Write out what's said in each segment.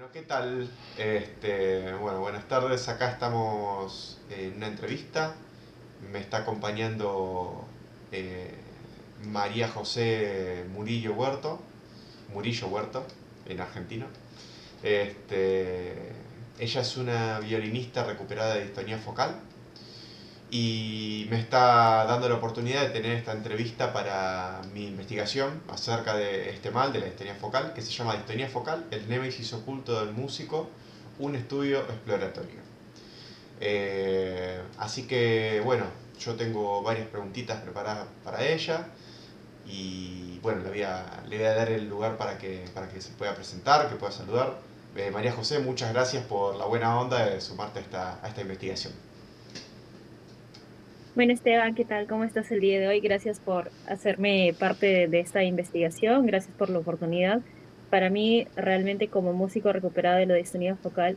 Bueno, ¿qué tal? Bueno, buenas tardes. Acá estamos en una entrevista. Me está acompañando eh, María José Murillo Huerto, en argentino. Ella es una violinista recuperada de distonía focal y me está dando la oportunidad de tener esta entrevista para mi investigación acerca de este mal, de la distonía focal, que se llama Distonía focal, el némesis oculto del músico, un estudio exploratorio. Así que, bueno, yo tengo varias preguntitas preparadas para ella y, bueno, le voy a dar el lugar para que se pueda presentar, que pueda saludar. María José, muchas gracias por la buena onda de sumarte a esta investigación. Bueno, Esteban, ¿qué tal? ¿Cómo estás el día de hoy? Gracias por hacerme parte de esta investigación, gracias por la oportunidad. Para mí, realmente como músico recuperado de la distonía focal,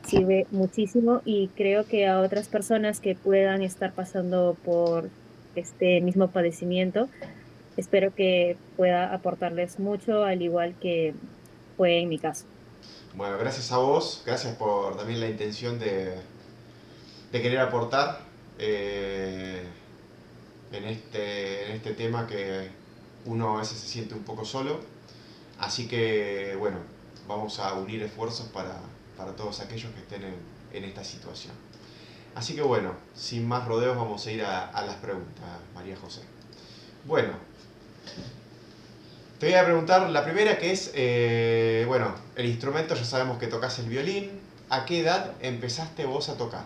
sirve muchísimo y creo que a otras personas que puedan estar pasando por este mismo padecimiento, espero que pueda aportarles mucho, al igual que fue en mi caso. Bueno, gracias a vos, gracias por también la intención de querer aportar eh, en este tema que uno a veces se siente un poco solo. Así que, bueno, vamos a unir esfuerzos para todos aquellos que estén en esta situación. Así que, bueno, sin más rodeos, vamos a ir a las preguntas, María José. Bueno, te voy a preguntar la primera que es, bueno, el instrumento, ya sabemos que tocas el violín. ¿A qué edad empezaste vos a tocar?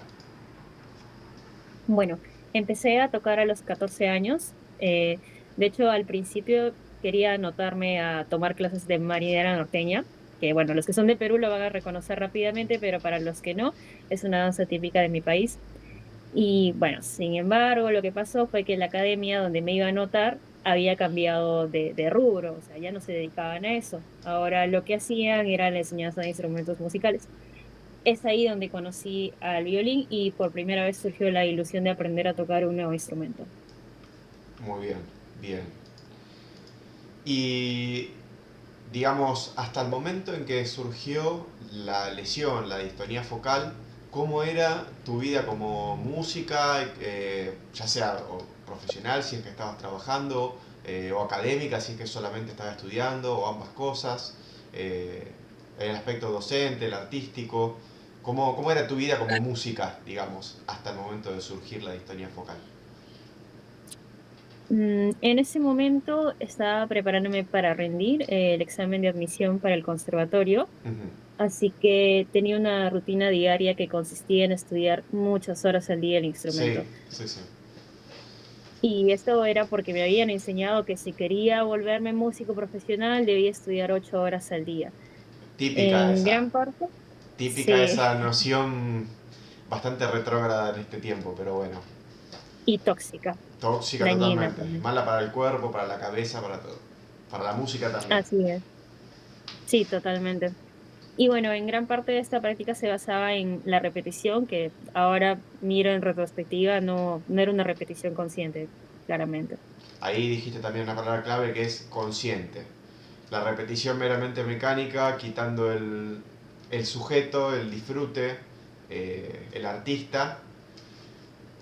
Bueno, empecé a tocar a los 14 años. De hecho, al principio quería anotarme a tomar clases de marinera norteña, que bueno, los que son de Perú lo van a reconocer rápidamente, pero para los que no, es una danza típica de mi país. Y bueno, sin embargo, lo que pasó fue que la academia donde me iba a anotar había cambiado de rubro, o sea, ya no se dedicaban a eso. Ahora lo que hacían era la enseñanza de instrumentos musicales. Es ahí donde conocí al violín y por primera vez surgió la ilusión de aprender a tocar un nuevo instrumento. Muy bien, bien. Y digamos, hasta el momento en que surgió la lesión, la distonía focal, ¿cómo era tu vida como música, ya sea o profesional, si es que estabas trabajando, o académica, si es que solamente estabas estudiando, o ambas cosas? Eh, el aspecto docente, el artístico, ¿cómo era tu vida como música, digamos, hasta el momento de surgir la distonía focal? En ese momento estaba preparándome para rendir el examen de admisión para el conservatorio, Ujú. así que tenía una rutina diaria que consistía en estudiar muchas horas al día el Sí, instrumento. sí, sí. Y esto era porque me habían enseñado que si quería volverme músico profesional debía estudiar 8 horas al día. Típica En esa, gran parte, típica sí, esa noción bastante retrógrada en este tiempo, pero bueno, y tóxica, tóxica dañina totalmente, también. mala para el cuerpo, para la cabeza, para todo, para la música también. Así es, sí, totalmente. Y bueno, en gran parte de esta práctica se basaba en la repetición, que ahora miro en retrospectiva, no era una repetición consciente, claramente. Ahí dijiste también una palabra clave que es consciente. La repetición meramente mecánica, quitando el sujeto, el disfrute, el artista,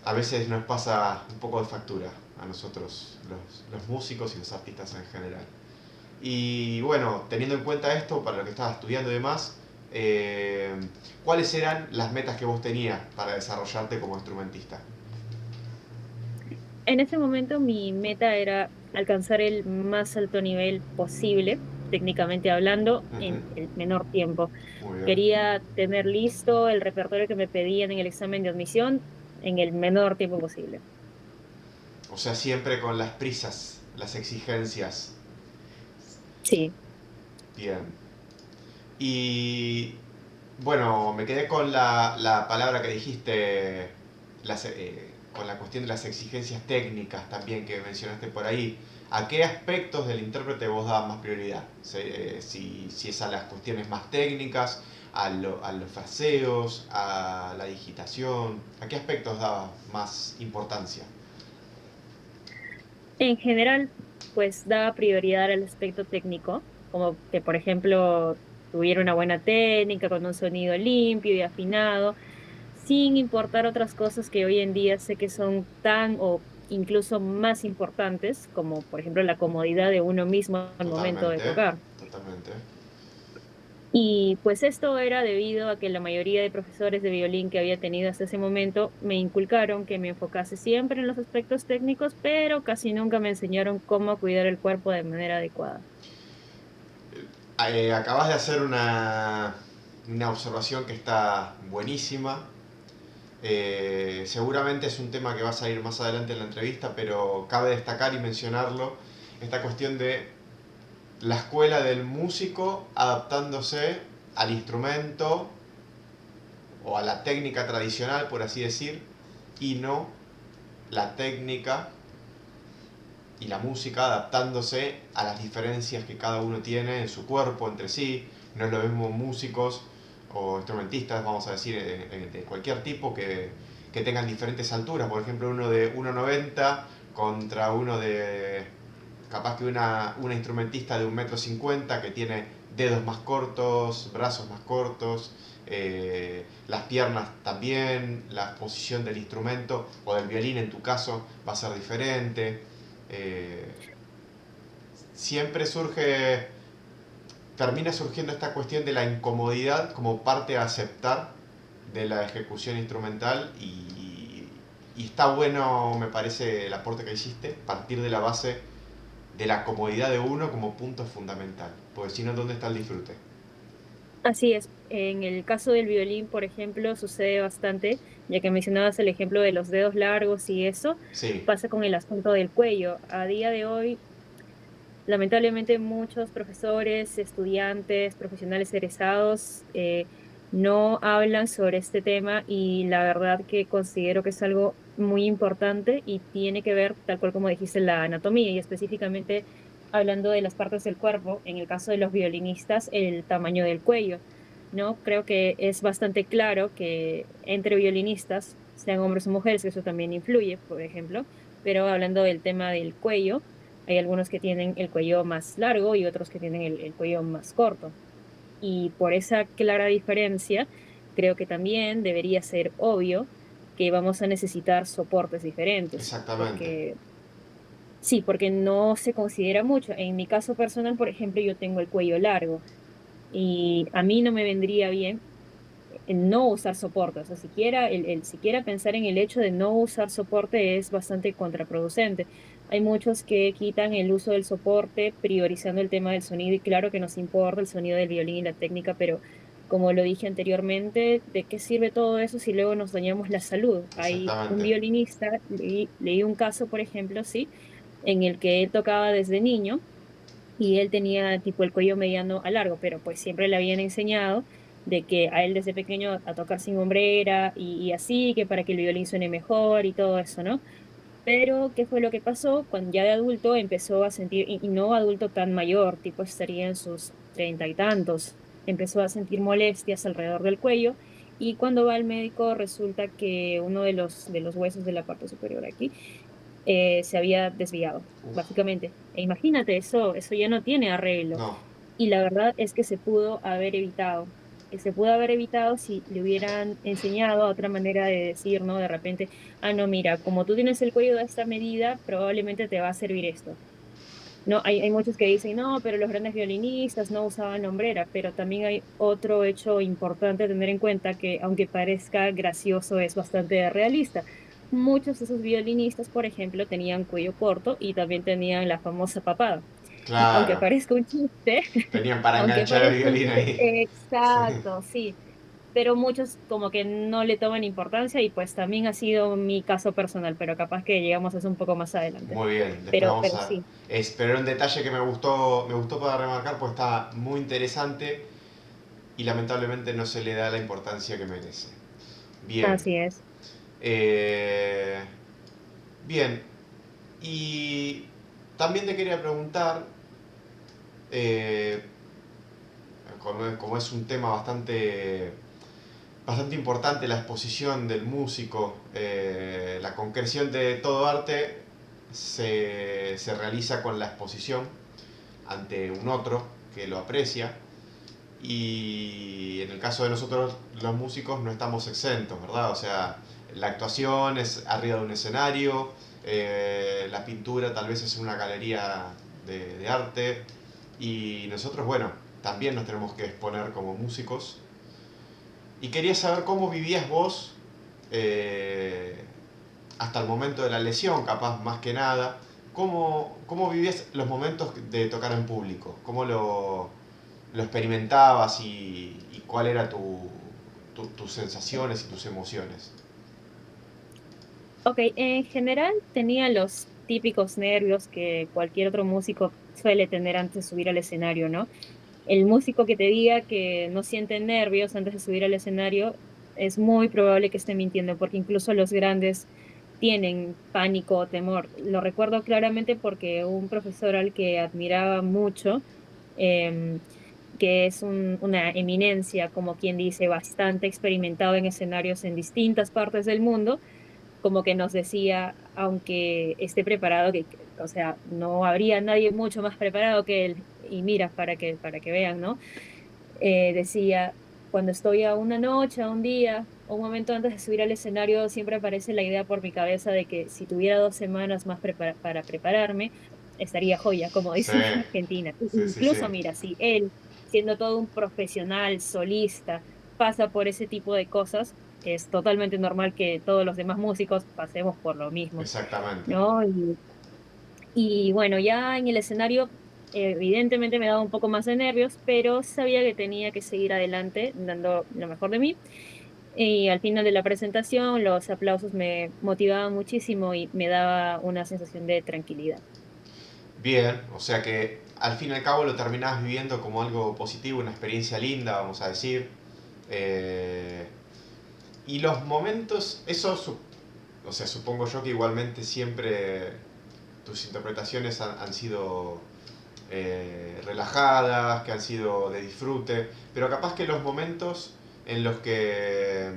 a veces nos pasa un poco de factura a nosotros, los músicos y los artistas en general. Y bueno, teniendo en cuenta esto, para lo que estabas estudiando y demás, eh, ¿cuáles eran las metas que vos tenías para desarrollarte como instrumentista? En ese momento mi meta era alcanzar el más alto nivel posible, técnicamente hablando, Ujú. en el menor tiempo. Muy bien. Quería tener listo el repertorio que me pedían en el examen de admisión en el menor tiempo posible. O sea, siempre con las prisas, las exigencias. Sí. Bien. Y bueno, me quedé con la palabra que dijiste, con la cuestión de las exigencias técnicas también que mencionaste por ahí. ¿A qué aspectos del intérprete vos dabas más prioridad? Si es a las cuestiones más técnicas, a los fraseos, a la digitación, ¿a qué aspectos dabas más importancia? En general, pues daba prioridad al aspecto técnico, como que, por ejemplo, tuviera una buena técnica, con un sonido limpio y afinado, sin importar otras cosas que hoy en día sé que son tan o incluso más importantes, como por ejemplo la comodidad de uno mismo al momento de Totalmente, tocar. totalmente. Y pues esto era debido a que la mayoría de profesores de violín que había tenido hasta ese momento me inculcaron que me enfocase siempre en los aspectos técnicos, pero casi nunca me enseñaron cómo cuidar el cuerpo de manera adecuada. Acabas de hacer una observación que está buenísima. Seguramente es un tema que va a salir más adelante en la entrevista, pero cabe destacar y mencionarlo, esta cuestión de la escuela del músico adaptándose al instrumento o a la técnica tradicional, por así decir, y no la técnica y la música adaptándose a las diferencias que cada uno tiene en su cuerpo entre sí. No es lo mismo músicos o instrumentistas, vamos a decir, de cualquier tipo que tengan diferentes alturas. Por ejemplo, uno de 1,90 contra uno de, capaz que una instrumentista de 1,50 m que tiene dedos más cortos, brazos más cortos, las piernas también, la posición del instrumento o del violín en tu caso va a ser diferente. eh, Siempre termina surgiendo esta cuestión de la incomodidad como parte a aceptar de la ejecución instrumental y está bueno, me parece, el aporte que hiciste, partir de la base de la comodidad de uno como punto fundamental, porque si no, ¿dónde está el disfrute? Así es, en el caso del violín, por ejemplo, sucede bastante, ya que mencionabas el ejemplo de los dedos largos y eso, Sí, pasa con el asunto del cuello. A día de hoy, lamentablemente muchos profesores, estudiantes, profesionales egresados no hablan sobre este tema y la verdad que considero que es algo muy importante y tiene que ver, tal cual como dijiste, la anatomía y específicamente hablando de las partes del cuerpo, en el caso de los violinistas, el tamaño del cuello, ¿no? Creo que es bastante claro que entre violinistas, sean hombres o mujeres, que eso también influye, por ejemplo, pero hablando del tema del cuello, hay algunos que tienen el cuello más largo y otros que tienen el cuello más corto. Y por esa clara diferencia, creo que también debería ser obvio que vamos a necesitar soportes diferentes, exactamente. porque sí, porque no se considera mucho. En mi caso personal, por ejemplo, yo tengo el cuello largo y a mí no me vendría bien en no usar soporte, o sea, siquiera pensar en el hecho de no usar soporte es bastante contraproducente. Hay muchos que quitan el uso del soporte priorizando el tema del sonido y claro que nos importa el sonido del violín y la técnica, pero como lo dije anteriormente, ¿de qué sirve todo eso si luego nos dañamos la salud? Hay un Exactamente. violinista, leí un caso, por ejemplo, sí, en el que él tocaba desde niño y él tenía tipo el cuello mediano a largo, pero pues siempre le habían enseñado de que a él desde pequeño a tocar sin hombrera y así, que para que el violín suene mejor y todo eso, ¿no? Pero, ¿qué fue lo que pasó? Cuando ya de adulto empezó a sentir, y no adulto tan mayor, tipo estaría en sus 30 y tantos, empezó a sentir molestias alrededor del cuello y cuando va al médico resulta que uno de los huesos de la parte superior aquí se había desviado, Uf, básicamente. E imagínate, eso ya no tiene arreglo. no, Y la verdad es que se pudo haber evitado. Se pudo haber evitado si le hubieran enseñado a otra manera de decir, ¿no? De repente, ah, no, mira, como tú tienes el cuello de esta medida, probablemente te va a servir esto. No, hay muchos que dicen, no, pero los grandes violinistas no usaban hombrera, pero también hay otro hecho importante a tener en cuenta que, aunque parezca gracioso, es bastante realista. Muchos de esos violinistas, por ejemplo, tenían cuello corto y también tenían la famosa papada. Y aunque claro. parezca un chiste, Tenían para aunque enganchar el parezca un violín chiste, ahí. exacto, sí, pero muchos como que no le toman importancia y pues también ha sido mi caso personal, pero capaz que llegamos a eso un poco más adelante. Muy bien, después vamos Pero a... sí. Pero un detalle que me gustó para remarcar, pues está muy interesante y lamentablemente no se le da la importancia que merece. Bien, Así es. eh, bien, y también te quería preguntar, eh, como es un tema bastante importante, la exposición del músico, la concreción de todo arte se realiza con la exposición ante un otro que lo aprecia. y en el caso de nosotros los músicos no estamos exentos, ¿verdad? O sea, la actuación es arriba de un escenario, la pintura tal vez es en una galería de arte y nosotros, bueno, también nos tenemos que exponer como músicos. Y quería saber cómo vivías vos eh, hasta el momento de la lesión, capaz más que nada. ¿Cómo vivías los momentos de tocar en público? ¿Cómo lo experimentabas y cuál era tus sensaciones y tus emociones? Ok, en general tenía los típicos nervios que cualquier otro músico suele tener antes de subir al escenario, ¿no? El músico que te diga que no siente nervios antes de subir al escenario es muy probable que esté mintiendo, porque incluso los grandes tienen pánico o temor. Lo recuerdo claramente porque un profesor al que admiraba mucho, em, que es una eminencia, como quien dice, bastante experimentado en escenarios en distintas partes del mundo, como que nos decía, aunque esté preparado, o sea, no habría nadie mucho más preparado que él. Y mira, para que vean, ¿no? Decía, cuando estoy a una noche, a un día, o un momento antes de subir al escenario, siempre aparece la idea por mi cabeza de que si tuviera 2 semanas más para prepararme, estaría joya, como Sí, dicen en Argentina. sí, sí, sí. Incluso, mira, si él, siendo todo un profesional, solista, pasa por ese tipo de cosas, es totalmente normal que todos los demás músicos pasemos por lo mismo, Exactamente. ¿no? Y bueno, ya en el escenario, evidentemente me daba un poco más de nervios, pero sabía que tenía que seguir adelante dando lo mejor de mí. Y al final de la presentación, los aplausos me motivaban muchísimo y me daba una sensación de tranquilidad. Bien, o sea que al fin y al cabo lo terminás viviendo como algo positivo, una experiencia linda, vamos a decir. Eh, y los momentos, o sea, supongo yo que igualmente siempre tus interpretaciones han sido relajadas, que han sido de disfrute, pero capaz que los momentos en los que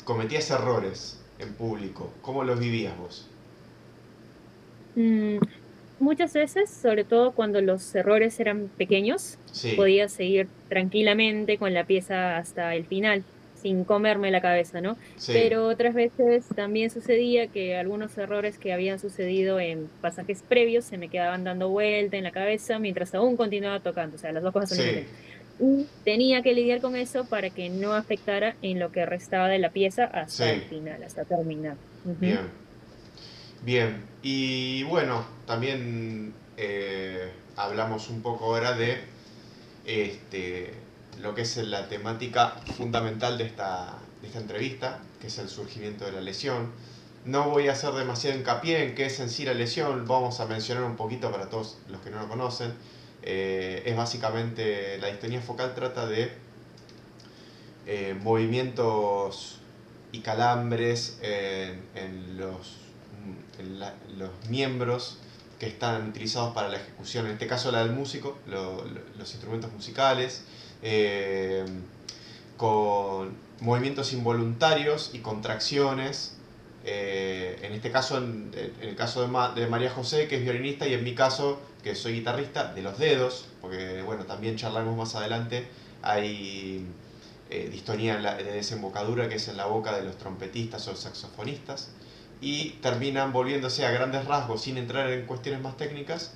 cometías errores en público, ¿cómo los vivías vos? Mm, Muchas veces, sobre todo cuando los errores eran pequeños, Sí, podía seguir tranquilamente con la pieza hasta el final, sin comerme la cabeza, ¿no? sí, Pero otras veces también sucedía que algunos errores que habían sucedido en pasajes previos se me quedaban dando vuelta en la cabeza mientras aún continuaba tocando, o sea, las dos cosas al mismo sí, tiempo. Y tenía que lidiar con eso para que no afectara en lo que restaba de la pieza hasta sí, el final, hasta terminar. Ujú. bien. Bien, y bueno, también hablamos un poco ahora de este, lo que es la temática fundamental de esta entrevista, que es el surgimiento de la lesión. No voy a hacer demasiado hincapié en qué es en sí la lesión, vamos a mencionar un poquito para todos los que no lo conocen. Es básicamente, la distonía focal trata de movimientos y calambres en los miembros que están utilizados para la ejecución, en este caso la del músico, los instrumentos musicales, eh, con movimientos involuntarios y contracciones. En este caso, en el caso de María José, que es violinista, y en mi caso, que soy guitarrista, de los dedos, porque bueno, también charlaremos más adelante, hay distonía de desembocadura, que es en la boca de los trompetistas o saxofonistas, y terminan volviéndose a grandes rasgos, sin entrar en cuestiones más técnicas,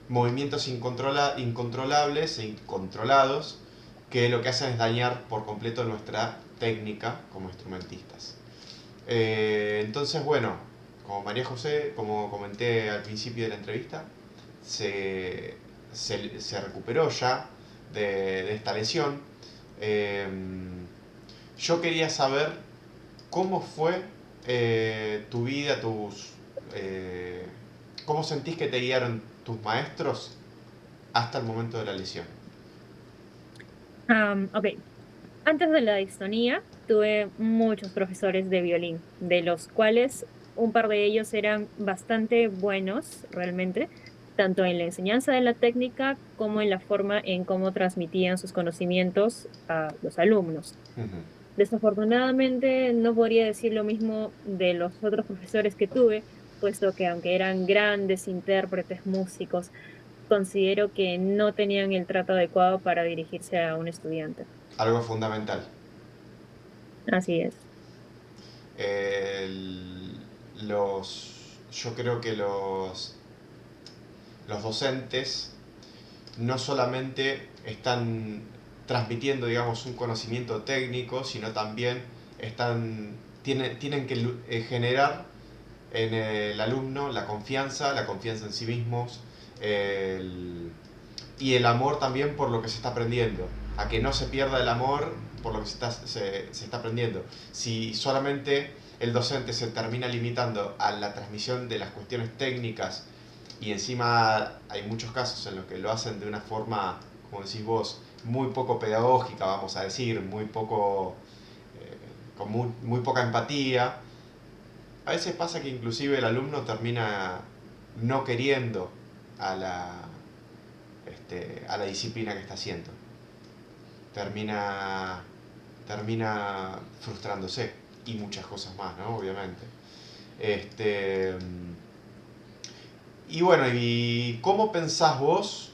movimientos incontrolables e incontrolados que lo que hacen es dañar por completo nuestra técnica como instrumentistas. Entonces, bueno, como María José, como comenté al principio de la entrevista, se, se recuperó ya de esta lesión. Eh, yo quería saber cómo fue tu vida, eh, cómo sentís que te guiaron tus maestros hasta el momento de la lesión. Ok. Antes de la distonía, tuve muchos profesores de violín, de los cuales un par de ellos eran bastante buenos realmente, tanto en la enseñanza de la técnica como en la forma en cómo transmitían sus conocimientos a los alumnos. Ujú. Desafortunadamente, no podría decir lo mismo de los otros profesores que tuve, puesto que aunque eran grandes intérpretes, músicos, considero que no tenían el trato adecuado para dirigirse a un estudiante. Algo fundamental. Así es. El- yo creo que los docentes no solamente están transmitiendo, digamos, un conocimiento técnico, sino también tienen que generar en el alumno la confianza en sí mismos, el- y el amor también por lo que se está aprendiendo, a que no se pierda el amor por lo que se está aprendiendo. Si solamente el docente se termina limitando a la transmisión de las cuestiones técnicas y encima hay muchos casos en los que lo hacen de una forma, como decís vos, muy poco pedagógica, vamos a decir, muy poco, con muy poca empatía, a veces pasa que inclusive el alumno termina no queriendo a a la disciplina que está haciendo. Termina, termina frustrándose y muchas cosas más, ¿no? Obviamente. Este, y bueno, ¿y cómo pensás vos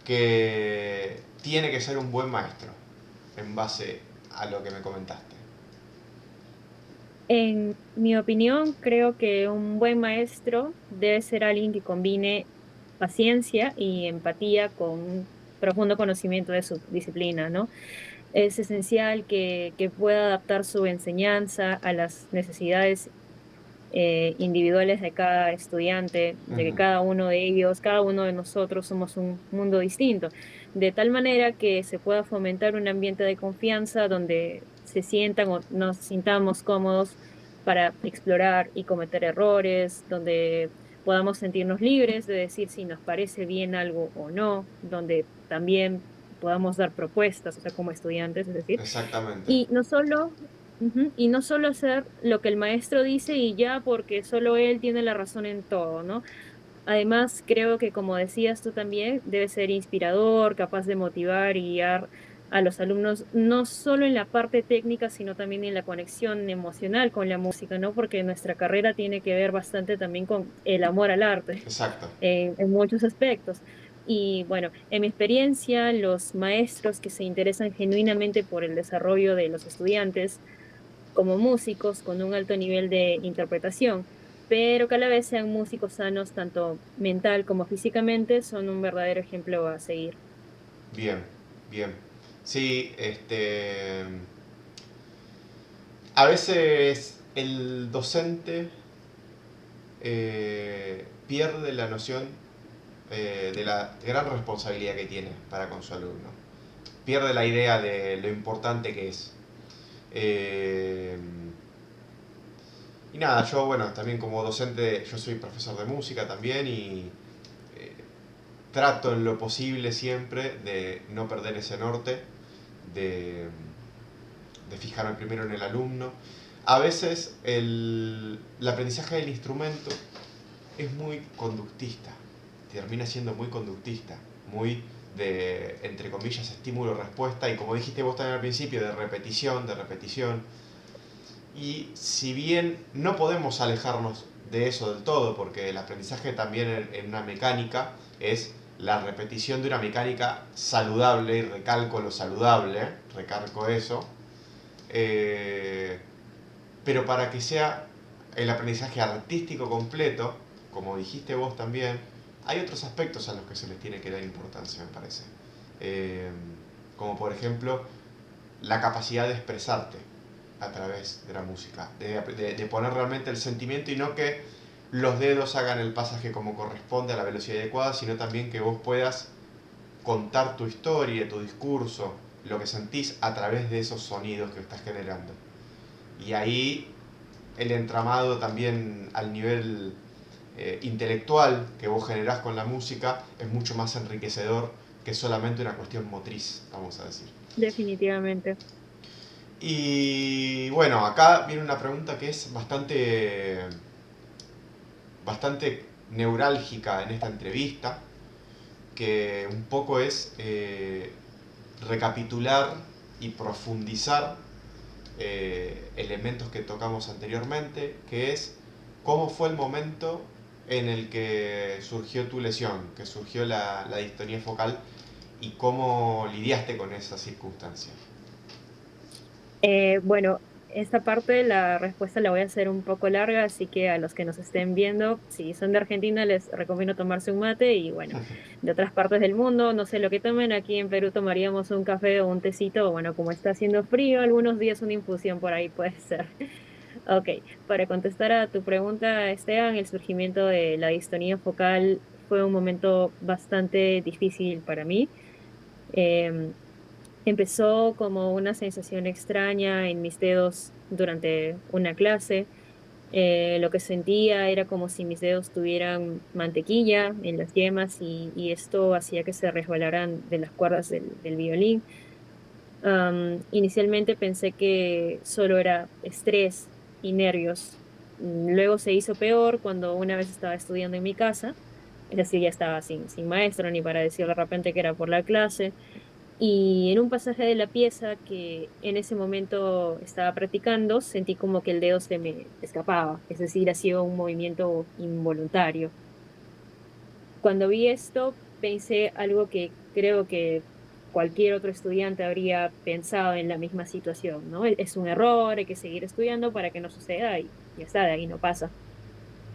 que tiene que ser un buen maestro en base a lo que me comentaste? En mi opinión, creo que un buen maestro debe ser alguien que combine paciencia y empatía con un profundo conocimiento de su disciplina, ¿no? Es esencial que pueda adaptar su enseñanza a las necesidades individuales de cada estudiante, de que Ujú. cada uno de ellos, cada uno de nosotros somos un mundo distinto, de tal manera que se pueda fomentar un ambiente de confianza donde se sientan o nos sintamos cómodos para explorar y cometer errores, donde podamos sentirnos libres de decir si nos parece bien algo o no, donde también podamos dar propuestas, o sea, como estudiantes, es decir, Exactamente. y no solo, ujú, y no solo hacer lo que el maestro dice y ya porque solo él tiene la razón en todo, ¿no? Además, creo que como decías tú también, debe ser inspirador, capaz de motivar y guiar a los alumnos, no solo en la parte técnica, sino también en la conexión emocional con la música, ¿no? Porque nuestra carrera tiene que ver bastante también con el amor al arte Exacto. en muchos aspectos. Y bueno, en mi experiencia, los maestros que se interesan genuinamente por el desarrollo de los estudiantes como músicos con un alto nivel de interpretación, pero que a la vez sean músicos sanos tanto mental como físicamente, son un verdadero ejemplo a seguir. Bien, bien. Sí, a veces el docente pierde la noción de la gran responsabilidad que tiene para con su alumno. Pierde la idea de lo importante que es. Eh, y nada, yo, bueno, también como docente, yo soy profesor de música también y eh, trato en lo posible siempre de no perder ese norte, de, de fijarme primero en el alumno. A veces el aprendizaje del instrumento es muy conductista, termina siendo muy conductista, muy de, entre comillas, estímulo-respuesta y como dijiste vos también al principio, de repetición, de repetición. Y si bien no podemos alejarnos de eso del todo, porque el aprendizaje también en una mecánica es la repetición de una mecánica saludable, y recalco lo saludable, recargo eso, eh, pero para que sea el aprendizaje artístico completo, como dijiste vos también, hay otros aspectos a los que se les tiene que dar importancia, me parece. Eh, Como por ejemplo la capacidad de expresarte a través de la música, de poner realmente el sentimiento y no que los dedos hagan el pasaje como corresponde a la velocidad adecuada, sino también que vos puedas contar tu historia, tu discurso, lo que sentís a través de esos sonidos que estás generando. Y ahí el entramado también al nivel intelectual que vos generás con la música es mucho más enriquecedor que solamente una cuestión motriz, vamos a decir. Definitivamente. Y bueno, acá viene una pregunta que es bastante neurálgica en esta entrevista, que un poco es recapitular y profundizar elementos que tocamos anteriormente, que es cómo fue el momento en el que surgió tu lesión, que surgió la distonía focal y cómo lidiaste con esa circunstancia. Bueno, esta parte la respuesta la voy a hacer un poco larga, así que a los que nos estén viendo, si son de Argentina, les recomiendo tomarse un mate y bueno, de otras partes del mundo, no sé lo que tomen, aquí en Perú tomaríamos un café o un tecito, o bueno, como está haciendo frío, algunos días una infusión por ahí puede ser. Ok, para contestar a tu pregunta, Esteban, el surgimiento de la distonía focal fue un momento bastante difícil para mí. Em, Empezó como una sensación extraña en mis dedos durante una clase. Lo que sentía era como si mis dedos tuvieran mantequilla en las yemas y esto hacía que se resbalaran de las cuerdas del violín. Inicialmente pensé que solo era estrés y nervios. Luego se hizo peor cuando una vez estaba estudiando en mi casa, es decir, ya estaba sin maestro ni para decir de repente que era por la clase. Y en un pasaje de la pieza que en ese momento estaba practicando, sentí como que el dedo se me escapaba, es decir, hacía un movimiento involuntario. Cuando vi esto, pensé algo que creo que cualquier otro estudiante habría pensado en la misma situación, ¿no? Es un error, hay que seguir estudiando para que no suceda y ya está, de ahí no pasa.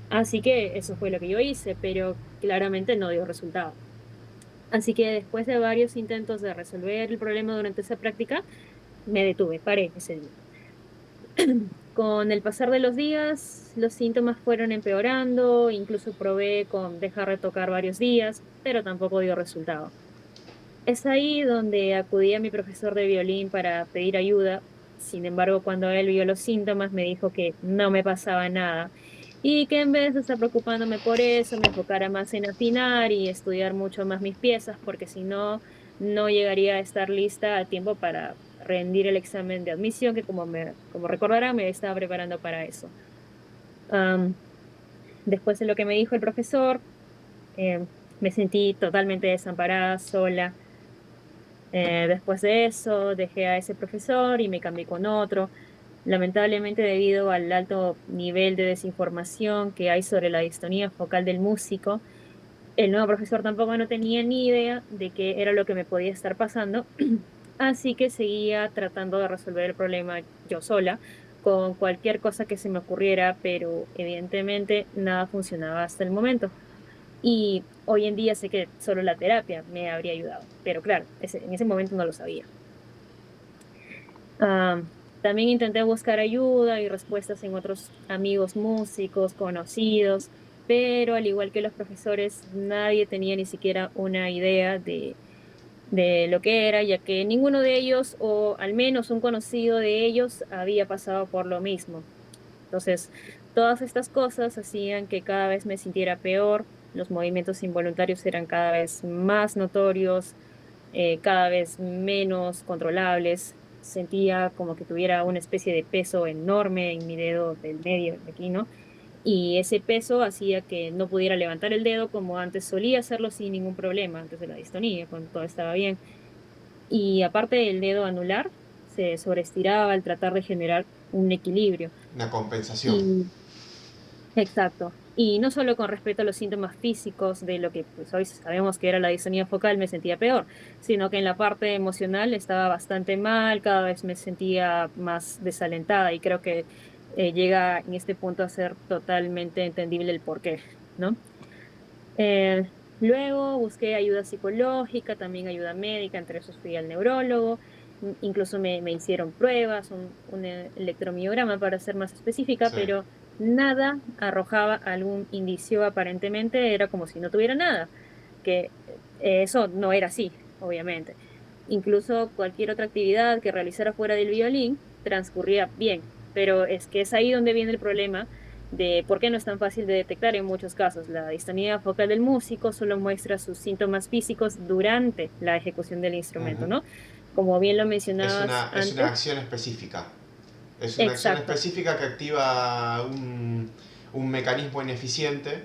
Así que eso fue lo que yo hice, pero claramente no dio resultado. Así que después de varios intentos de resolver el problema durante esa práctica, me detuve, paré ese día. Con el pasar de los días, los síntomas fueron empeorando, incluso probé con dejar de tocar varios días, pero tampoco dio resultado. Es ahí donde acudí a mi profesor de violín para pedir ayuda. Sin embargo, cuando él vio los síntomas, me dijo que no me pasaba nada y que en vez de estar preocupándome por eso, me enfocara más en afinar y estudiar mucho más mis piezas, porque si no, no llegaría a estar lista a tiempo para rendir el examen de admisión, que como recordarán, me estaba preparando para eso. Am, Después de lo que me dijo el profesor, me sentí totalmente desamparada, sola. Después de eso, dejé a ese profesor y me cambié con otro. Lamentablemente, debido al alto nivel de desinformación que hay sobre la distonía focal del músico, el nuevo profesor tampoco no tenía ni idea de qué era lo que me podía estar pasando, así que seguía tratando de resolver el problema yo sola, con cualquier cosa que se me ocurriera, pero evidentemente nada funcionaba hasta el momento. Y hoy en día sé que solo la terapia me habría ayudado, pero claro, en ese momento no lo sabía. Ah, También intenté buscar ayuda y respuestas en otros amigos músicos, conocidos, pero al igual que los profesores, nadie tenía ni siquiera una idea de lo que era, ya que ninguno de ellos, o al menos un conocido de ellos, había pasado por lo mismo. Entonces, todas estas cosas hacían que cada vez me sintiera peor, los movimientos involuntarios eran cada vez más notorios, cada vez menos controlables, sentía como que tuviera una especie de peso enorme en mi dedo del medio, de aquí, ¿no? Y ese peso hacía que no pudiera levantar el dedo como antes solía hacerlo sin ningún problema, antes de la distonía, cuando todo estaba bien. Y aparte el dedo anular se sobreestiraba al tratar de generar un equilibrio. Una compensación. Y exacto. Y no solo con respecto a los síntomas físicos de lo que pues hoy sabemos que era la distonía focal, me sentía peor, sino que en la parte emocional estaba bastante mal, cada vez me sentía más desalentada y creo que llega en este punto a ser totalmente entendible el porqué, ¿no? Luego busqué ayuda psicológica, también ayuda médica, entre esos fui al neurólogo, incluso me hicieron pruebas, un electromiograma para ser más específica, Sí. pero nada arrojaba algún indicio aparentemente, era como si no tuviera nada, que eso no era así, obviamente. Incluso cualquier otra actividad que realizara fuera del violín transcurría bien, pero es que es ahí donde viene el problema de por qué no es tan fácil de detectar en muchos casos. La distonía focal del músico solo muestra sus síntomas físicos durante la ejecución del instrumento, Ujú. ¿no? Como bien lo mencionabas Es una antes. acción específica. Es una acción Exacto. específica que activa un mecanismo ineficiente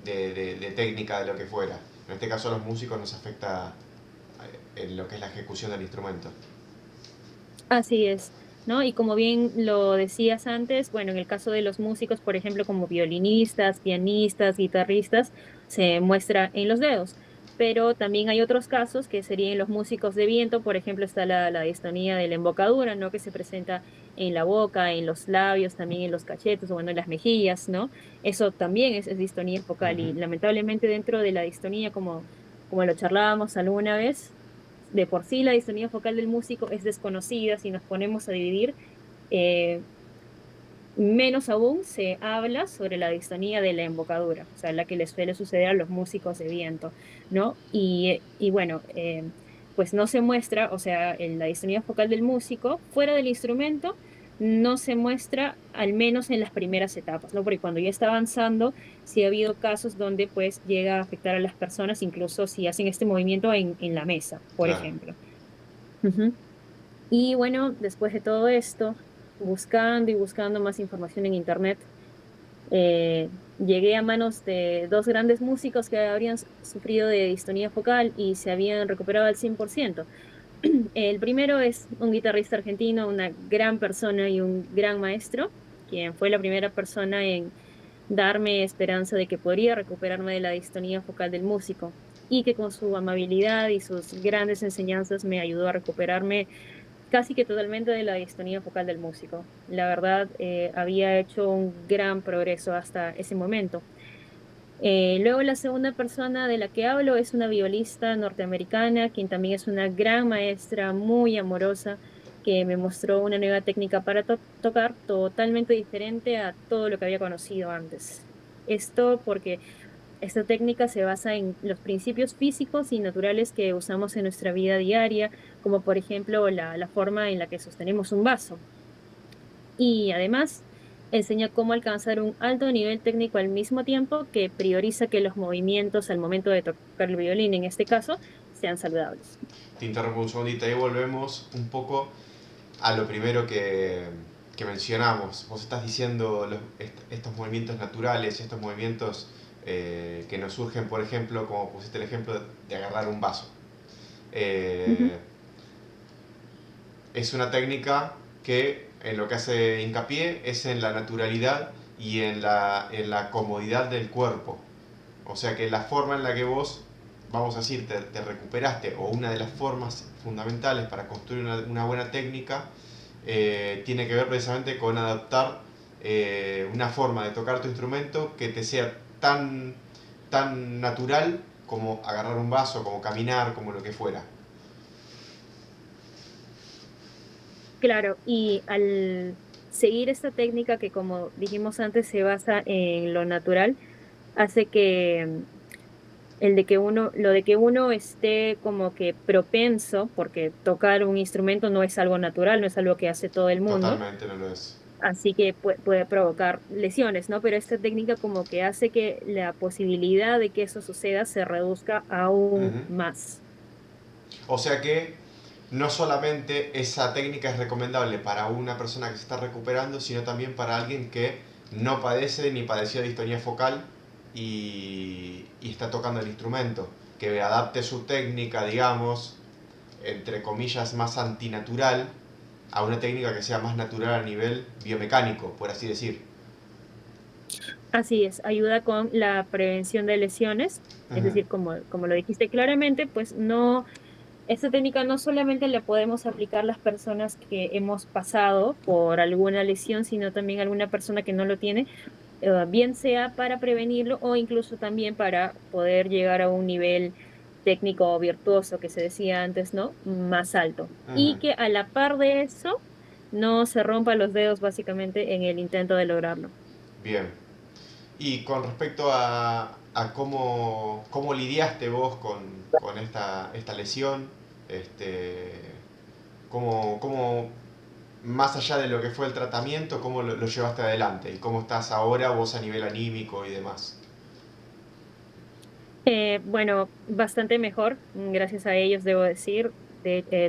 de técnica de lo que fuera. En este caso a los músicos nos afecta en lo que es la ejecución del instrumento. Así es. ¿no? Y como bien lo decías antes, bueno, en el caso de los músicos, por ejemplo, como violinistas, pianistas, guitarristas, se muestra en los dedos. Pero también hay otros casos que serían los músicos de viento, por ejemplo, está la distonía de la embocadura, ¿no? Que se presenta en la boca, en los labios, también en los cachetes, o bueno, en las mejillas, ¿no? Eso también es distonía focal y Ujú. lamentablemente dentro de la distonía, como lo charlábamos alguna vez, de por sí la distonía focal del músico es desconocida si nos ponemos a dividir. eh, Menos aún se habla sobre la distonía de la embocadura, o sea, la que les suele suceder a los músicos de viento, ¿no? Y bueno, pues no se muestra, o sea, la distonía focal del músico fuera del instrumento no se muestra al menos en las primeras etapas, ¿no? Porque cuando ya está avanzando, sí ha habido casos donde pues llega a afectar a las personas, incluso si hacen este movimiento en la mesa, por Claro. ejemplo. Ujú. Y bueno, después de todo esto, buscando y buscando más información en internet, llegué a manos de dos grandes músicos que habrían sufrido de distonía focal y se habían recuperado al 100%. El primero es un guitarrista argentino, una gran persona y un gran maestro, quien fue la primera persona en darme esperanza de que podría recuperarme de la distonía focal del músico y que con su amabilidad y sus grandes enseñanzas me ayudó a recuperarme casi que totalmente de la distonía focal del músico. La verdad, había hecho un gran progreso hasta ese momento. Luego la segunda persona de la que hablo es una violista norteamericana, quien también es una gran maestra, muy amorosa, que me mostró una nueva técnica para tocar totalmente diferente a todo lo que había conocido antes. Esto porque esta técnica se basa en los principios físicos y naturales que usamos en nuestra vida diaria, como por ejemplo la forma en la que sostenemos un vaso. Y además enseña cómo alcanzar un alto nivel técnico al mismo tiempo que prioriza que los movimientos al momento de tocar el violín, en este caso, sean saludables. Te interrumpo un segundito, ahí volvemos un poco a lo primero que mencionamos. Vos estás diciendo estos movimientos naturales, estos movimientos que nos surgen, por ejemplo, como pusiste el ejemplo de agarrar un vaso. Ujú. Eh, es una técnica que en lo que hace hincapié es en la naturalidad y en la comodidad del cuerpo. O sea que la forma en la que vos, vamos a decir, te recuperaste, o una de las formas fundamentales para construir una buena técnica, tiene que ver precisamente con adaptar una forma de tocar tu instrumento que te sea tan natural como agarrar un vaso, como caminar, como lo que fuera. Claro, y al seguir esta técnica que, como dijimos antes, se basa en lo natural, hace que lo de que uno esté como que propenso, porque tocar un instrumento no es algo natural, no es algo que hace todo el mundo, Totalmente no lo es. así que puede provocar lesiones, ¿no? Pero esta técnica como que hace que la posibilidad de que eso suceda se reduzca aún Ujú. más. O sea que no solamente esa técnica es recomendable para una persona que se está recuperando, sino también para alguien que no padece ni padeció de distonía focal y está tocando el instrumento. Que adapte su técnica, digamos, entre comillas, más antinatural a una técnica que sea más natural a nivel biomecánico, por así decir. Así es, ayuda con la prevención de lesiones, es Ujú. decir, como lo dijiste claramente, pues no. Esta técnica no solamente la podemos aplicar las personas que hemos pasado por alguna lesión, sino también alguna persona que no lo tiene, bien sea para prevenirlo o incluso también para poder llegar a un nivel técnico virtuoso que se decía antes, ¿no? Más alto. Ujú. Y que a la par de eso no se rompa los dedos básicamente en el intento de lograrlo. Bien. Y con respecto a cómo lidiaste vos con esta lesión, este, cómo, más allá de lo que fue el tratamiento, cómo lo llevaste adelante y cómo estás ahora vos a nivel anímico y demás. Bueno, bastante mejor, gracias a ellos, debo decir,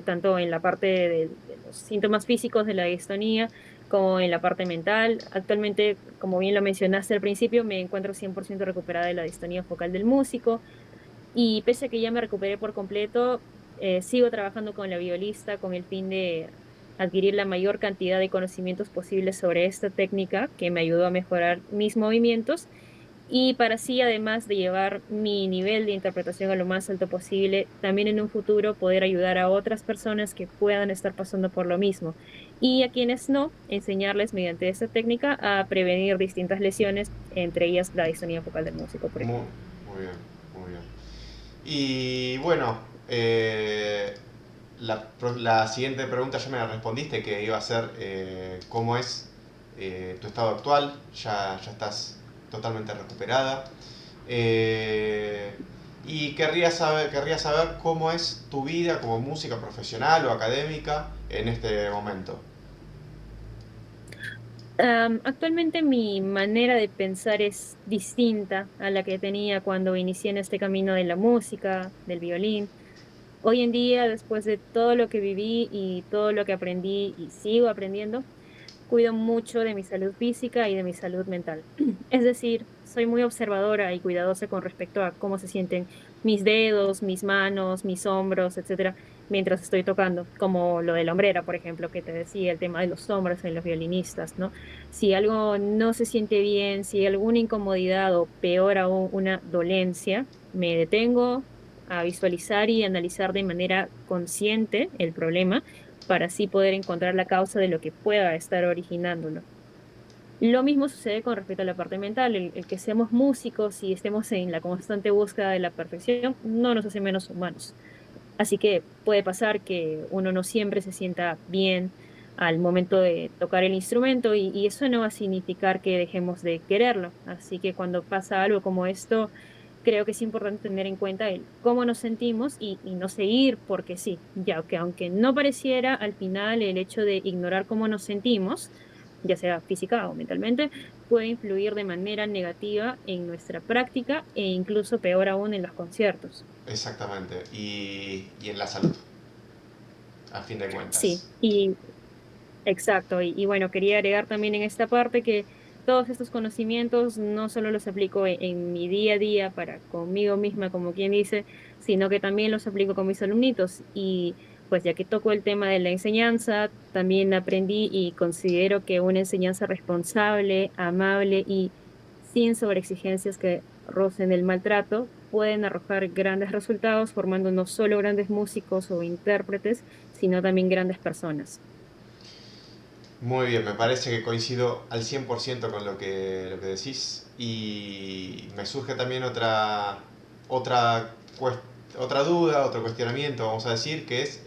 tanto en la parte de los síntomas físicos de la distonía como en la parte mental. Actualmente, como bien lo mencionaste al principio, me encuentro 100% recuperada de la distonía focal del músico y pese a que ya me recuperé por completo, sigo trabajando con la violista con el fin adquirir la mayor cantidad de conocimientos posibles sobre esta técnica que me ayudó a mejorar mis movimientos y para así, además de llevar mi nivel de interpretación a lo más alto posible, también en un futuro poder ayudar a otras personas que puedan estar pasando por lo mismo y a quienes no, enseñarles mediante esta técnica a prevenir distintas lesiones, entre ellas la distonía focal del músico, por Muy, ejemplo. muy bien, muy bien. Y bueno, la siguiente pregunta ya me la respondiste, que iba a ser cómo es tu estado actual. Ya estás totalmente recuperada. Eh, y querría saber cómo es tu vida como música profesional o académica en este momento. Actualmente mi manera de pensar es distinta a la que tenía cuando inicié en este camino de la música, del violín. Hoy en día, después de todo lo que viví y todo lo que aprendí y sigo aprendiendo, cuido mucho de mi salud física y de mi salud mental. Es decir, soy muy observadora y cuidadosa con respecto a cómo se sienten mis dedos, mis manos, mis hombros, etcétera, mientras estoy tocando, como lo de la hombrera, por ejemplo, que te decía, el tema de los hombros en los violinistas, ¿no? Si algo no se siente bien, si hay alguna incomodidad o peor aún, una dolencia, me detengo a visualizar y analizar de manera consciente el problema para así poder encontrar la causa de lo que pueda estar originándolo. Lo mismo sucede con respecto a la parte mental, el que seamos músicos y estemos en la constante búsqueda de la perfección no nos hace menos humanos. Así que puede pasar que uno no siempre se sienta bien al momento de tocar el instrumento y eso no va a significar que dejemos de quererlo. Así que cuando pasa algo como esto, creo que es importante tener en cuenta el cómo nos sentimos y no seguir porque sí, ya que aunque no pareciera, al final el hecho de ignorar cómo nos sentimos, ya sea física o mentalmente, puede influir de manera negativa en nuestra práctica e incluso peor aún en los conciertos. Exactamente. Y en la salud, a fin de Sí, cuentas. y exacto. Y bueno, quería agregar también en esta parte que todos estos conocimientos no solo los aplico en mi día a día para conmigo misma, como quien dice, sino que también los aplico con mis alumnitos. Y pues ya que toco el tema de la enseñanza, también aprendí y considero que una enseñanza responsable, amable y sin sobreexigencias que rocen el maltrato pueden arrojar grandes resultados, formando no solo grandes músicos o intérpretes, sino también grandes personas. Muy bien, me parece que coincido al 100% con lo que decís. Y me surge también otra, cues- otra duda, otro cuestionamiento, vamos a decir, que es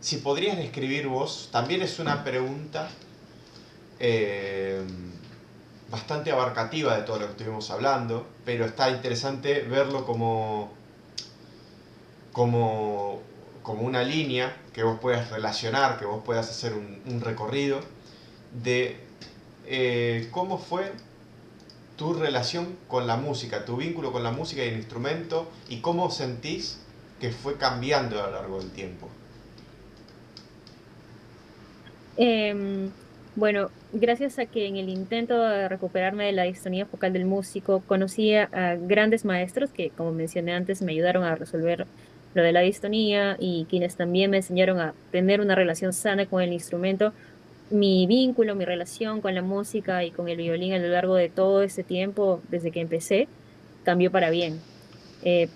si podrías describir vos, también es una pregunta eh, bastante abarcativa de todo lo que estuvimos hablando, pero está interesante verlo como, como una línea que vos puedas relacionar, que vos puedas hacer un recorrido de cómo fue tu relación con la música, tu vínculo con la música y el instrumento, y cómo sentís que fue cambiando a lo largo del tiempo. Em, bueno, gracias a que en el intento de recuperarme de la distonía focal del músico, conocí a grandes maestros que, como mencioné antes, me ayudaron a resolver lo de la distonía y quienes también me enseñaron a tener una relación sana con el instrumento. Mi vínculo, mi relación con la música y con el violín a lo largo de todo ese tiempo, desde que empecé, cambió para bien.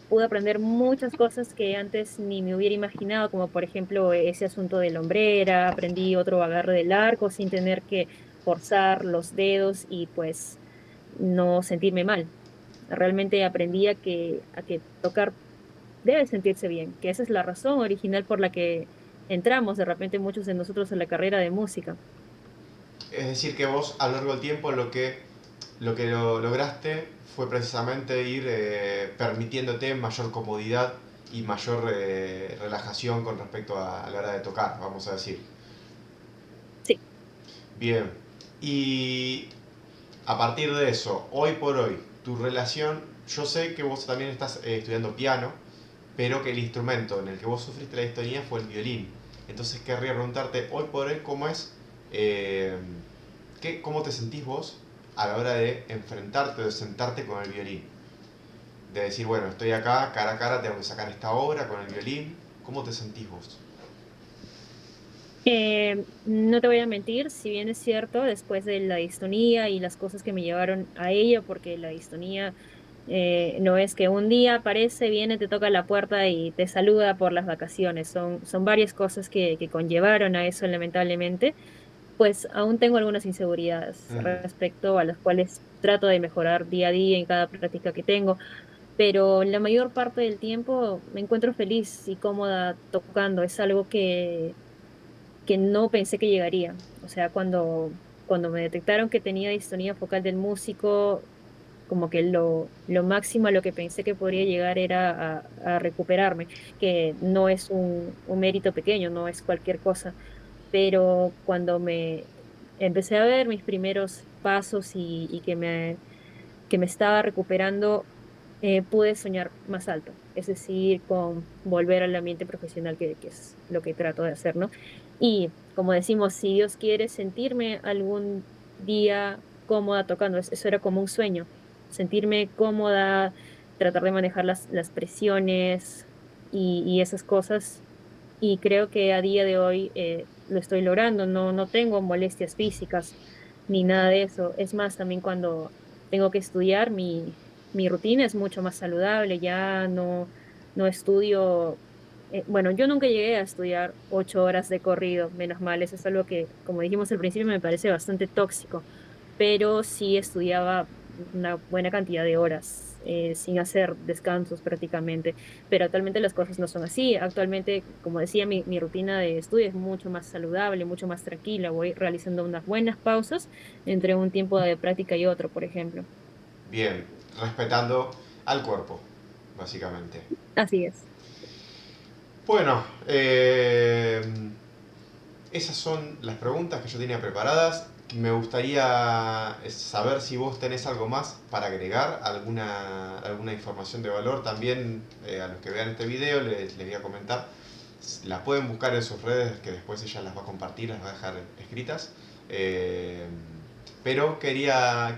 Pude aprender muchas cosas que antes ni me hubiera imaginado, como por ejemplo ese asunto de la hombrera, aprendí otro agarre del arco sin tener que forzar los dedos y pues no sentirme mal. Realmente aprendí a que tocar debe sentirse bien, que esa es la razón original por la que entramos de repente muchos de nosotros a la carrera de música. Es decir, que vos a lo largo del tiempo lo lograste fue precisamente ir permitiéndote mayor comodidad y mayor relajación con respecto a la hora de tocar, vamos a decir. Sí. Bien. Y a partir de eso, hoy por hoy, tu relación, yo sé que vos también estás estudiando piano, pero que el instrumento en el que vos sufriste la distonía fue el violín. Entonces querría preguntarte, hoy por hoy, ¿cómo es, eh, cómo te sentís vos a la hora de enfrentarte, de sentarte con el violín? De decir, bueno, estoy acá, cara a cara, tengo que sacar esta obra con el violín. ¿Cómo te sentís vos? No te voy a mentir, si bien es cierto, después de la distonía y las cosas que me llevaron a ello, porque la distonía no es que un día aparece, viene, te toca la puerta y te saluda por las vacaciones, son varias cosas que conllevaron a eso lamentablemente, pues aún tengo algunas inseguridades Mm, respecto a las cuales trato de mejorar día a día en cada práctica que tengo, pero la mayor parte del tiempo me encuentro feliz y cómoda tocando, es algo que no pensé que llegaría. O sea, cuando me detectaron que tenía distonía focal del músico, como que lo máximo a lo que pensé que podría llegar era a recuperarme, que no es un mérito pequeño, no es cualquier cosa, pero cuando me empecé a ver mis primeros pasos y que me estaba recuperando, pude soñar más alto, es decir, con volver al ambiente profesional, que es lo que trato de hacer, ¿no? Y como decimos, si Dios quiere sentirme algún día cómoda tocando, eso era como un sueño, sentirme cómoda, tratar de manejar las presiones y esas cosas. Y creo que a día de hoy lo estoy logrando, no tengo molestias físicas ni nada de eso. Es más, también cuando tengo que estudiar, mi rutina es mucho más saludable, ya no estudio, bueno, yo nunca llegué a estudiar 8 horas de corrido, menos mal, eso es algo que, como dijimos al principio, me parece bastante tóxico, pero sí estudiaba una buena cantidad de horas, sin hacer descansos prácticamente, pero actualmente las cosas no son así. Actualmente, como decía, mi rutina de estudio es mucho más saludable, mucho más tranquila, voy realizando unas buenas pausas entre un tiempo de práctica y otro, por ejemplo. bien, respetando al cuerpo, básicamente. Así es. Bueno, esas son las preguntas que yo tenía preparadas. Me gustaría saber si vos tenés algo más para agregar, alguna información de valor. También a los que vean este video les voy a comentar. La pueden buscar en sus redes, que después ella las va a compartir, las va a dejar escritas. Eh, pero quería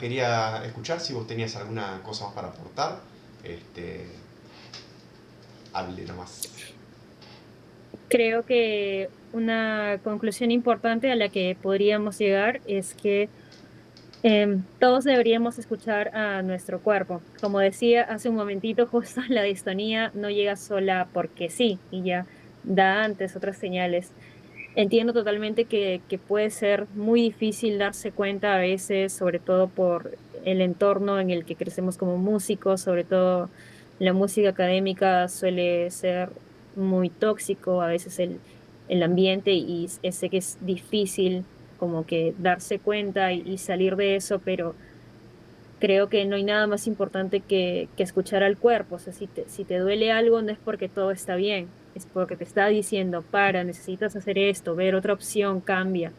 escuchar si vos tenías alguna cosa más para aportar. Este, hable nomás. Creo que una conclusión importante a la que podríamos llegar es que todos deberíamos escuchar a nuestro cuerpo. Como decía hace un momentito, justo la distonía no llega sola porque sí, y ya da antes otras señales. Entiendo totalmente que puede ser muy difícil darse cuenta a veces, sobre todo por el entorno en el que crecemos como músicos, sobre todo la música académica suele ser muy tóxico, a veces el ambiente, y sé que es difícil como que darse cuenta y salir de eso, pero creo que no hay nada más importante que escuchar al cuerpo. O sea, si te duele algo, no es porque todo está bien, es porque te está diciendo, para, necesitas hacer esto, ver otra opción, cambia.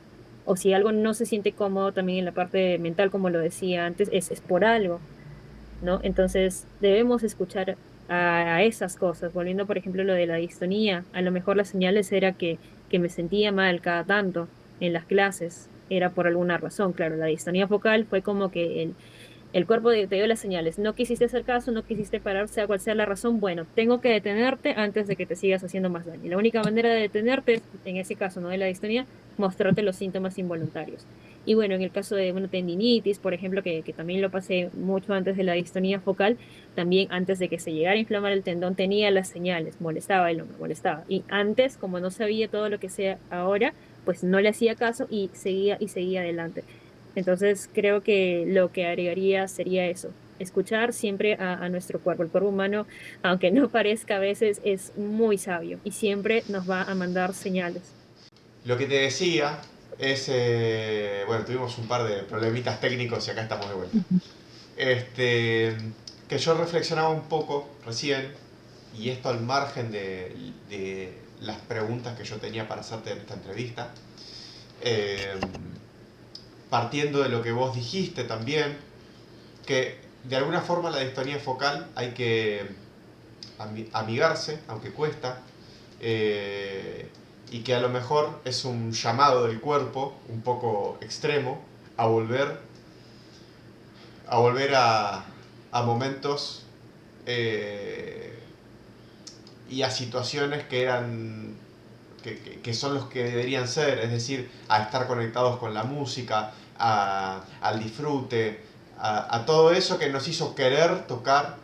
O si algo no se siente cómodo también en la parte mental, como lo decía antes, es por algo, ¿no? Entonces, debemos escuchar a esas cosas. Volviendo, por ejemplo, a lo de la distonía, a lo mejor las señales era que me sentía mal cada tanto en las clases. Era por alguna razón, claro, la distonía focal fue como que el cuerpo te dio las señales. No quisiste hacer caso, no quisiste parar, sea cual sea la razón. Bueno, tengo que detenerte antes de que te sigas haciendo más daño. Y la única manera de detenerte es, en ese caso, no de la distonía, mostrarte los síntomas involuntarios. Y bueno, en el caso de una tendinitis, por ejemplo, que también lo pasé mucho antes de la distonía focal, también antes de que se llegara a inflamar el tendón, tenía las señales, molestaba y no me molestaba. Y antes, como no sabía todo lo que sé ahora, pues no le hacía caso y seguía adelante. Entonces, creo que lo que agregaría sería eso, escuchar siempre a nuestro cuerpo. El cuerpo humano, aunque no parezca a veces, es muy sabio y siempre nos va a mandar señales. Lo que te decía es, bueno, tuvimos un par de problemitas técnicos y acá estamos de vuelta. Ujú. Este, que yo reflexionaba un poco recién, y esto al margen de las preguntas que yo tenía para hacerte en esta entrevista, eh, partiendo de lo que vos dijiste también, que de alguna forma la distonía focal hay que amigarse, aunque cuesta, eh, y que a lo mejor es un llamado del cuerpo un poco extremo a volver a momentos eh, y a situaciones que eran que son los que deberían ser, es decir, a estar conectados con la música, al disfrute, a todo eso que nos hizo querer tocar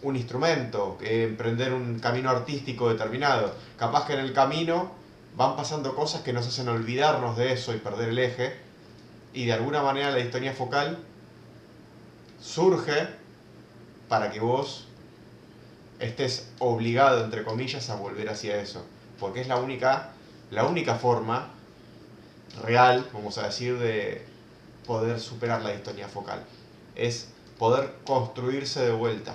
un instrumento, emprender un camino artístico determinado. Capaz que en el camino van pasando cosas que nos hacen olvidarnos de eso y perder el eje, y de alguna manera la distonía focal surge para que vos estés obligado, entre comillas, a volver hacia eso. Porque es la única forma real, vamos a decir, de poder superar la distonía focal. Es poder construirse de vuelta,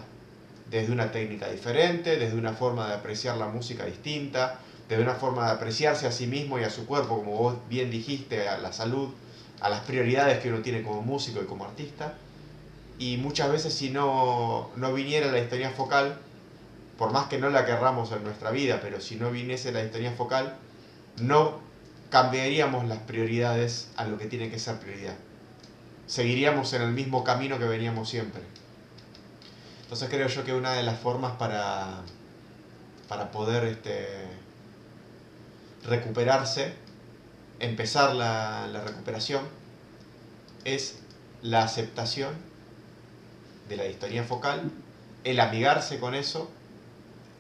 desde una técnica diferente, desde una forma de apreciar la música distinta, desde una forma de apreciarse a sí mismo y a su cuerpo, como vos bien dijiste, a la salud, a las prioridades que uno tiene como músico y como artista. Y muchas veces si no viniera la distonía focal, por más que no la querramos en nuestra vida, pero si no viniese la distonía focal, no cambiaríamos las prioridades a lo que tiene que ser prioridad. Seguiríamos en el mismo camino que veníamos siempre. Entonces creo yo que una de las formas para poder recuperarse, empezar la recuperación, es la aceptación de la distonía focal, el amigarse con eso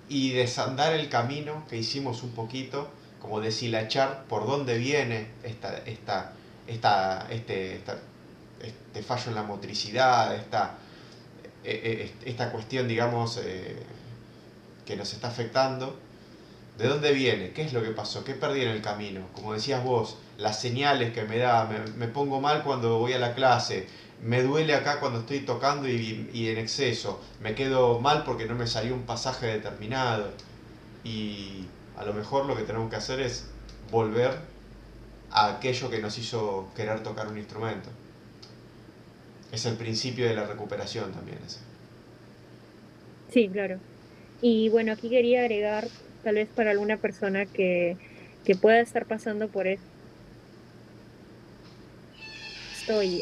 y desandar el camino que hicimos un poquito, como deshilachar por dónde viene este fallo en la motricidad, esta cuestión, digamos, que nos está afectando. ¿De dónde viene? ¿Qué es lo que pasó? ¿Qué perdí en el camino? Como decías vos, las señales que me da, me pongo mal cuando voy a la clase, me duele acá cuando estoy tocando y en exceso, me quedo mal porque no me salió un pasaje determinado. Y a lo mejor lo que tenemos que hacer es volver a aquello que nos hizo querer tocar un instrumento. Es el principio de la recuperación también ese. Sí, claro. Y bueno, aquí quería agregar, tal vez para alguna persona que pueda estar pasando por esto y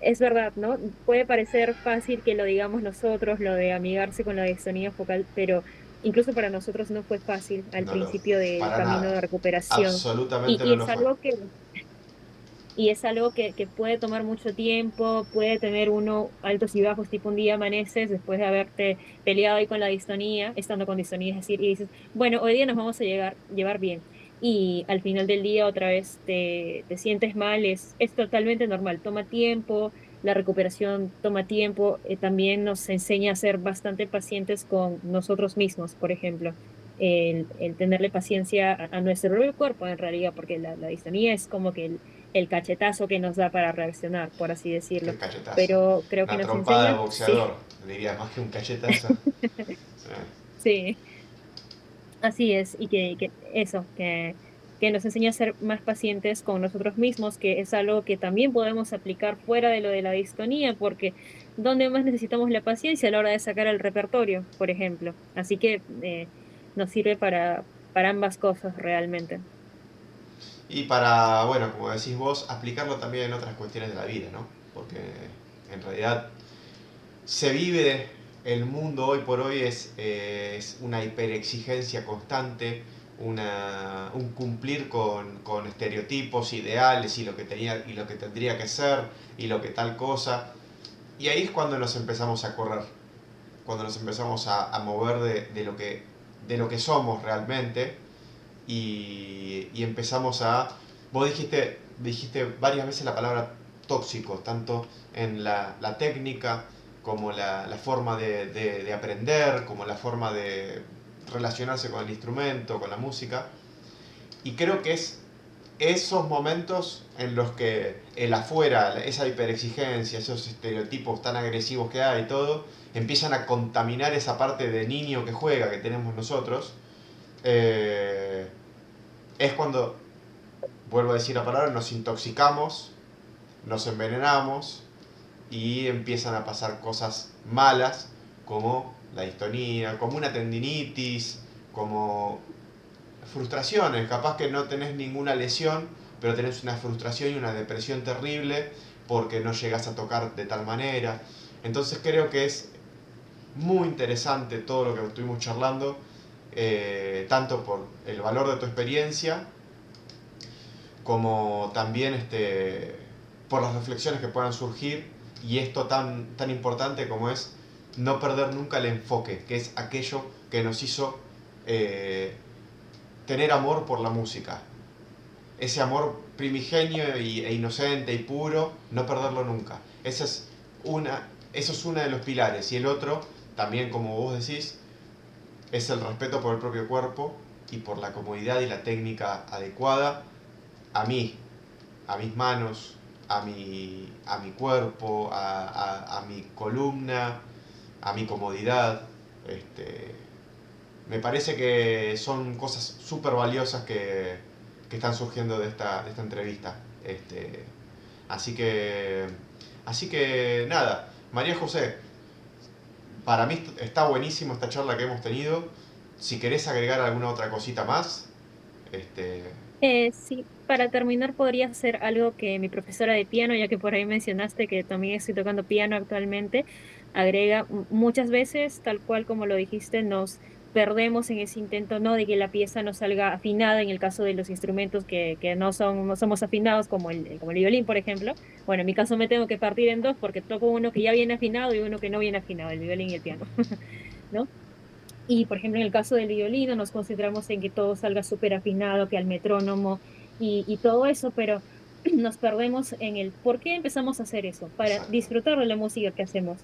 es verdad, ¿no? Puede parecer fácil que lo digamos nosotros, lo de amigarse con la distonía focal, pero incluso para nosotros no fue fácil al No lo, principio del para camino nada. de recuperación. Absolutamente Y no lo es fue. algo que puede tomar mucho tiempo, puede tener uno altos y bajos, tipo un día amaneces después de haberte peleado ahí con la distonía, estando con distonía, es decir, y dices, bueno, hoy día nos vamos a llevar bien. Y al final del día otra vez te sientes mal, es totalmente normal, toma tiempo, la recuperación toma tiempo, también nos enseña a ser bastante pacientes con nosotros mismos, por ejemplo. El tenerle paciencia a nuestro propio cuerpo en realidad, porque la distonía es como que el cachetazo que nos da para reaccionar, por así decirlo. El cachetazo. Pero creo que Una nos trompada de enseña, sí, boxeador, diría, más que un cachetazo. Sí. sí, así es, y que eso, que nos enseña a ser más pacientes con nosotros mismos, que es algo que también podemos aplicar fuera de lo de la distonía, porque ¿dónde más necesitamos la paciencia a la hora de sacar el repertorio, por ejemplo? Así que nos sirve para ambas cosas realmente. Y para, bueno, como decís vos, aplicarlo también en otras cuestiones de la vida, ¿no? Porque en realidad se vive, el mundo hoy por hoy es una hiperexigencia constante, un cumplir con estereotipos, ideales y y lo que tendría que ser y lo que tal cosa. Y ahí es cuando nos empezamos a correr, cuando nos empezamos a mover de lo que somos realmente y empezamos a... Vos dijiste varias veces la palabra tóxico, tanto en la técnica como la forma de aprender, como la forma de relacionarse con el instrumento, con la música. Y creo que es esos momentos en los que el afuera, esa hiperexigencia, esos estereotipos tan agresivos que hay y todo, empiezan a contaminar esa parte de niño que juega que tenemos nosotros. eh, es cuando, vuelvo a decir la palabra, nos intoxicamos, nos envenenamos y empiezan a pasar cosas malas como la distonía, como una tendinitis, como frustraciones. Capaz que no tenés ninguna lesión, pero tenés una frustración y una depresión terrible porque no llegas a tocar de tal manera. Entonces creo que es muy interesante todo lo que estuvimos charlando, tanto por el valor de tu experiencia, como también por las reflexiones que puedan surgir, y esto tan importante como es no perder nunca el enfoque, que es aquello que nos hizo tener amor por la música. Ese amor primigenio e inocente y puro, no perderlo nunca. Eso es uno de los pilares. Y el otro, también como vos decís, es el respeto por el propio cuerpo y por la comodidad y la técnica adecuada a mí, a mis manos, a mi cuerpo, a mi columna, a mi comodidad. Me parece que son cosas súper valiosas que están surgiendo de esta entrevista. Así que, así que nada, María José, para mí está buenísimo esta charla que hemos tenido. Si querés agregar alguna otra cosita más, este, Sí, para terminar podría hacer algo que mi profesora de piano, ya que por ahí mencionaste que también estoy tocando piano actualmente, agrega muchas veces, tal cual como lo dijiste, nos perdemos en ese intento, ¿no? De que la pieza no salga afinada en el caso de los instrumentos que no somos afinados, como como el violín, por ejemplo. Bueno, en mi caso me tengo que partir en dos porque toco uno que ya viene afinado y uno que no viene afinado, el violín y el piano, ¿no? Y, por ejemplo, en el caso del violino nos concentramos en que todo salga súper afinado, que al metrónomo y todo eso, pero nos perdemos en el por qué empezamos a hacer eso, para exacto. disfrutar de la música que hacemos,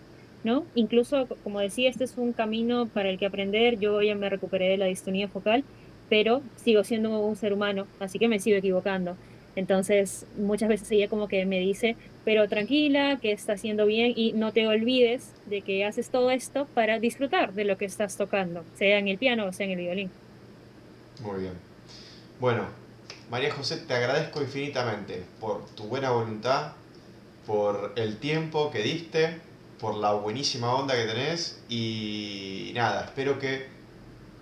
¿no? Incluso, como decía, este es un camino para el que aprender. Yo ya me recuperé de la distonía focal, pero sigo siendo un ser humano, así que me sigo equivocando. Entonces, muchas veces ella como que me dice, pero tranquila, que está haciendo bien y no te olvides de que haces todo esto para disfrutar de lo que estás tocando, sea en el piano o sea en el violín. Muy bien. Bueno, María José, te agradezco infinitamente por tu buena voluntad, por el tiempo que diste, por la buenísima onda que tenés y nada, espero que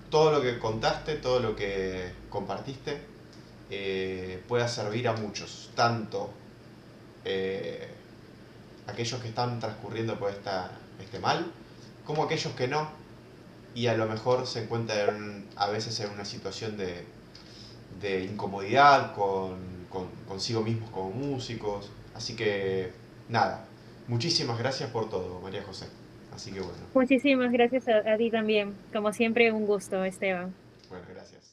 todo lo que contaste, todo lo que compartiste, pueda servir a muchos, tanto eh, aquellos que están transcurriendo por este mal, como aquellos que no, y a lo mejor se encuentran a veces en una situación de incomodidad consigo mismos como músicos. Así que nada, muchísimas gracias por todo, María José. Así que bueno, Muchísimas gracias a ti también. Como siempre, un gusto, Esteban. bueno, gracias.